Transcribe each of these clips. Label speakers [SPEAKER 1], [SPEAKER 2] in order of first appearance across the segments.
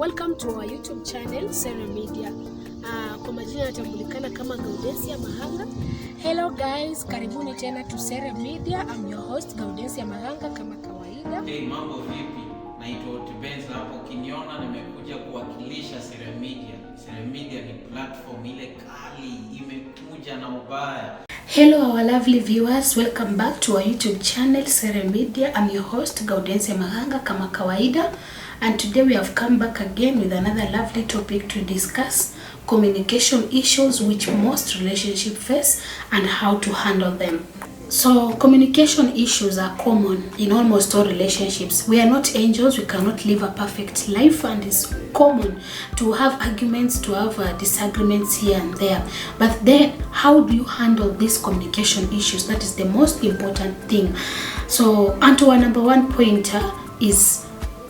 [SPEAKER 1] Welcome to our YouTube channel, SERE Media. Kwa majina natambulikana kama Gaudensia Mahanga. Hello guys, karibuni tena to SERE Media. I'm your host Gaudensia Mahanga kama kawaida.
[SPEAKER 2] Hey, mambo vipi? Naitwa Tibenza hapo. Ukiniona nimekuja kuwakilisha SERE Media. SERE Media ni platform ile kali imekuja na ubaya.
[SPEAKER 1] Hello our lovely viewers, welcome back to our YouTube channel SERE Media. I'm your host Gaudensia Mahanga kama kawaida. And today we have come back again with another lovely topic to discuss communication issues which most relationships face and how to handle them. So communication issues are common in almost all relationships. We are not angels, we cannot live a perfect life, and it's common to have arguments, to have disagreements here and there. But then how do you handle these communication issues? That is the most important thing. So onto our number one pointer is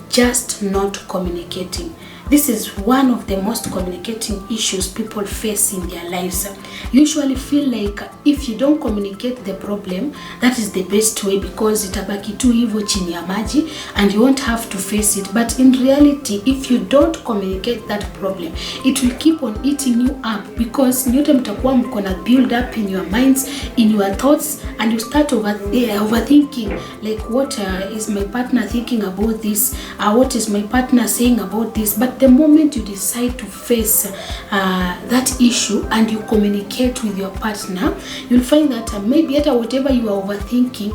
[SPEAKER 1] just not communicating. This is one of the most communicating issues people face in their lives. Usually feel like if you don't communicate the problem, that is the best way because itabaki tu hivyo chini ya maji and you won't have to face it. But in reality, if you don't communicate that problem, it will keep on eating you up because nyote mtakuwa mko na build up in your minds, in your thoughts, and you start overthinking like what is my partner thinking about this? What is my partner saying about this? But the moment you decide to face that issue and you communicate with your partner, you'll find that maybe whatever you are overthinking,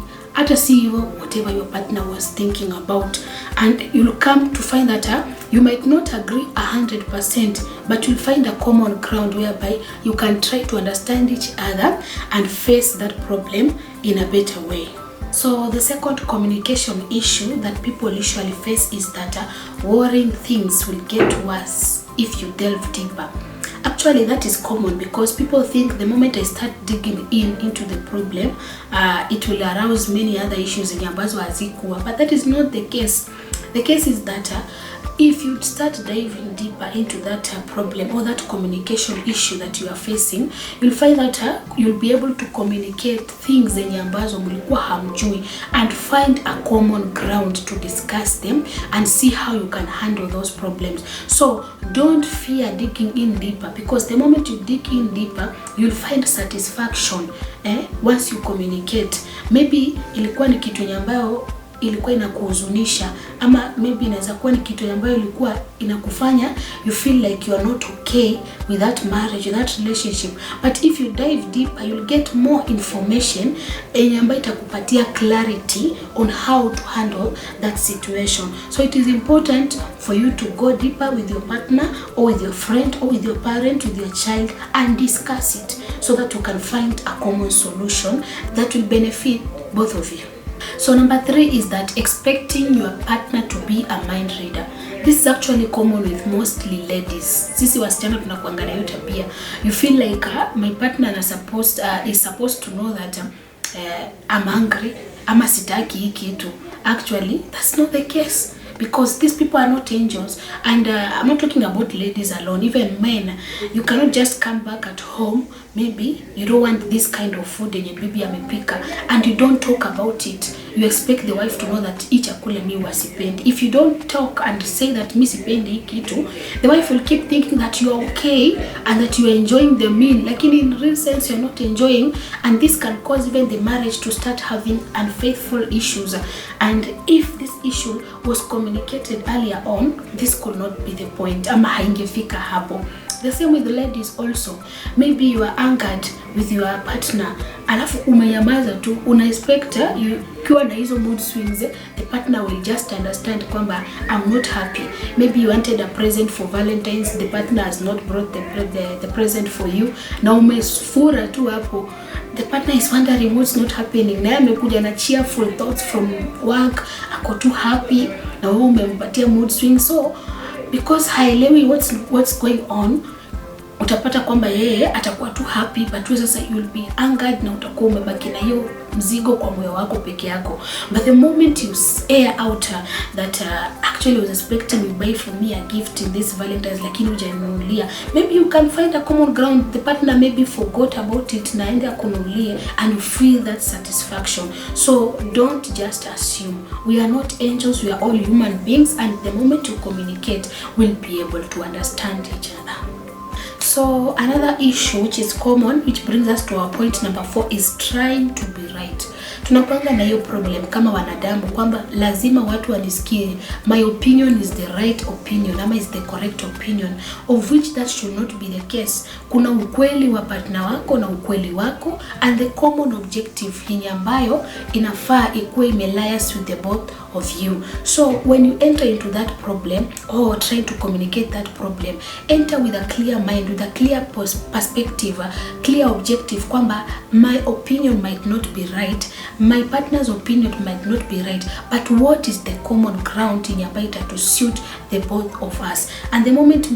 [SPEAKER 1] see whatever your partner was thinking about, and you'll come to find that you might not agree 100%, but you'll find a common ground whereby you can try to understand each other and face that problem in a better way. So the second communication issue that people usually face is that worrying things will get worse if you delve deeper. Actually, that is common because people think the moment I start digging into the problem, it will arouse many other issues in ambazo hazikuwa. But that is not the case. The case is that if you start diving deeper into that problem or that communication issue that you are facing, you'll find that you'll be able to communicate things zenye ambazo mlikuwa hamjui and find a common ground to discuss them and see how you can handle those problems. So don't fear digging in deeper because the moment you dig in deeper, you'll find satisfaction once you communicate. Maybe ilikuwa ni kitu ambayo ilikuwa inakuhuzunisha, ama maybe inaweza kuwa ni kitu ambayo ilikuwa inakufanya you feel like you are not okay with that marriage, with that relationship. But if you dive deeper, you'll get more information ambayo itakupatia clarity on how to handle that situation. So it is important for you to go deeper with your partner or with your friend or with your parent, with your child, and discuss it so that you can find a common solution that will benefit both of you. So number 3 is that expecting your partner to be a mind reader. This is actually common with mostly ladies. Sisi wasichana tunakuanga na hiyo tabia. You feel like my partner is supposed to know that I'm angry ama sitaki hii kitu. Actually, that's not the case. Because these people are not angels, and I'm not talking about ladies alone, even men. You cannot just come back at home, maybe you don't want this kind of food and your baby amepika, and you don't talk about it. You expect the wife to know that hii chakula mi wasipendi. If you don't talk and say that mi sipendi hii kitu, the wife will keep thinking that you are okay and that you are enjoying the meal. Like in real sense, you are not enjoying, and this can cause even the marriage to start having unfaithful issues. And if this issue was communicated earlier on, this could not be the point. Ama haingefika hapo. The same with the ladies also. Maybe you are angered with your partner, alafu umenyamaza tu, una expect ukiwa na hizo mood swings, the partner will just understand kwamba I'm not happy. Maybe you wanted a present for Valentine's, the partner has not brought the present for you. Na umefura tu hapo. The partner is wondering what's not happening. Na amekuja na cheerful thoughts from work, ako too happy, na wewe umempatia mood swing. So because haelewi what's going on, utapata kwamba yeye atakuwa tu happy, but wewe sasa you will be angered na utakuwa umebaki na hiyo mzigo kwa moyo wako peke yako. But the moment you air out that actually I was expecting you buy for me a gift in this Valentine's, lakini hujanunulia, maybe you can find a common ground. The partner maybe forgot about it na aende akununulie, and you feel that satisfaction. So don't just assume. We are not angels, we are all human beings, and the moment you communicate, we'll be able to understand each other. So another issue which is common, which brings us to our point number 4, is trying to be right. Tunapanga na hiyo problem kama wanadamu kwamba lazima watu wanisikie, my opinion is the right opinion ama is the correct opinion, of which that should not be the case. Kuna ukweli wa partner wako na ukweli wako, and the common objective yenye ambayo inafaa ikuwe imelias with the both of you. So when you enter into that problem or try to communicate that problem, enter with a clear mind, with a clear perspective, a clear objective kwamba my opinion might not be right, my partner's opinion might not be right, but what is the common ground in ambayo to suit the both of us. And the moment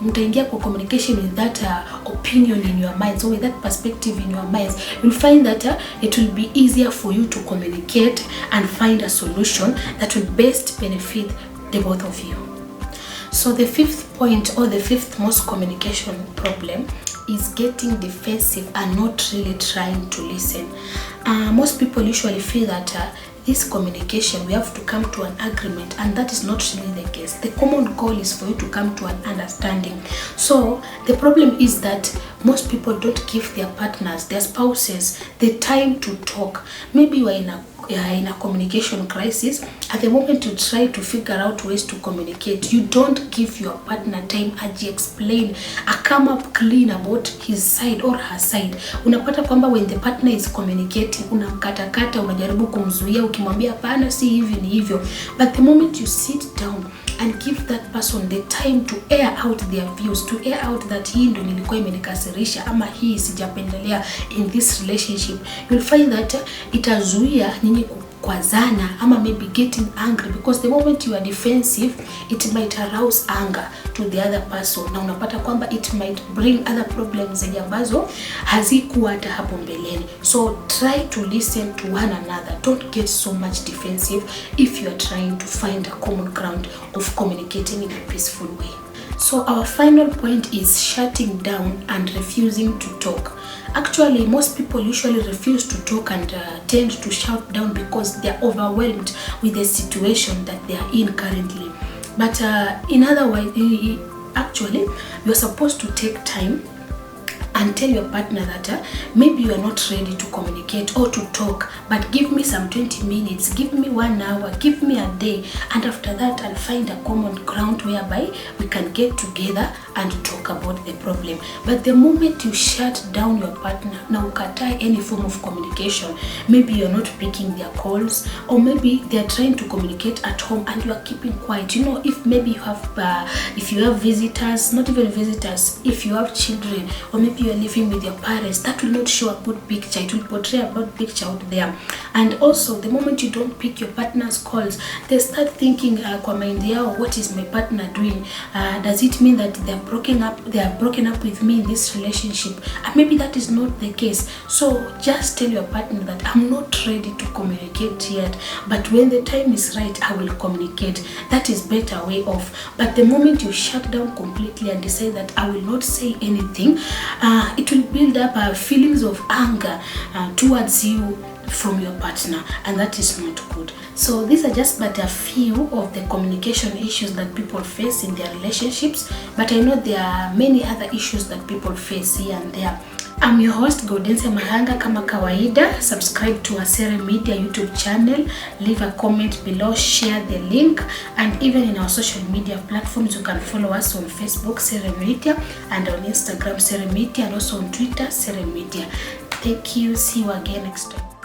[SPEAKER 1] mtaingia kwa communication with that opinion in your mind, so with that perspective in your minds, you'll find that it will be easier for you to communicate and find a solution that will best benefit the both of you. So the fifth point, or the fifth most communication problem, is getting defensive and not really trying to listen. Most people usually feel that this communication, we have to come to an agreement, and that is not really the case. The common goal is for you to come to an understanding. So the problem is that most people don't give their partners, their spouses, the time to talk. Maybe you are in a communication crisis. At the moment you try to figure out ways to communicate, you don't give your partner time as you explain, come up clean about his side or her side. Unapata kwamba when the partner is communicating, unamkatakata, unajaribu kumzuia, ukimwambia hapana, si hivi ni hivyo. But the moment you sit down and give that person the time to air out their views, to air out that hii ndo nilikuwa imenikasirisha ama hii sijapendelea in this relationship, you'll find that itazuia nyinyi kukwazana ama maybe getting angry, because the moment you are defensive, it might arouse anger to the other person, na unapata kwamba it might bring other problems zenye ambazo hazikuwa hata hapo mbeleni. So try to listen to one another, don't get so much defensive if you are trying to find a common ground of communicating in a peaceful way. So our final point is shutting down and refusing to talk. Actually, most people usually refuse to talk and tend to shut down because they are overwhelmed with the situation that they are in currently. But in other words, actually, you are supposed to take time and tell your partner that maybe you are not ready to communicate or to talk, but give me some 20 minutes, give me 1 hour, give me a day, and after that I'll find a common ground whereby we can get together and talk about the problem. But the moment you shut down your partner, na ukatai any form of communication, maybe you're not picking their calls, or maybe they're trying to communicate at home and you are keeping quiet. You know, if maybe you have if you have visitors, not even visitors, if you have children, or maybe you are living with your parents, that will not show a good picture. It will portray a bad picture out there. And also, the moment you don't pick your partner's calls, they start thinking kwa mind yao, what is my partner doing? Does it mean that they are broken up with me in this relationship? And maybe that is not the case. So just tell your partner that I'm not ready to communicate yet, but when the time is right, I will communicate. That is better way off. But the moment you shut down completely and decide that I will not say anything, it will build up feelings of anger towards you from your partner, and that is not good. So these are just but a few of the communication issues that people face in their relationships, but I know there are many other issues that people face here and there. I'm your host Gaudense Mahanga. Kama kawaida, subscribe to our SERE Media YouTube channel, leave a comment below, share the link, and even in our social media platforms you can follow us on Facebook SERE Media, and on Instagram SERE Media, and also on Twitter SERE Media. Thank you. See you again next time.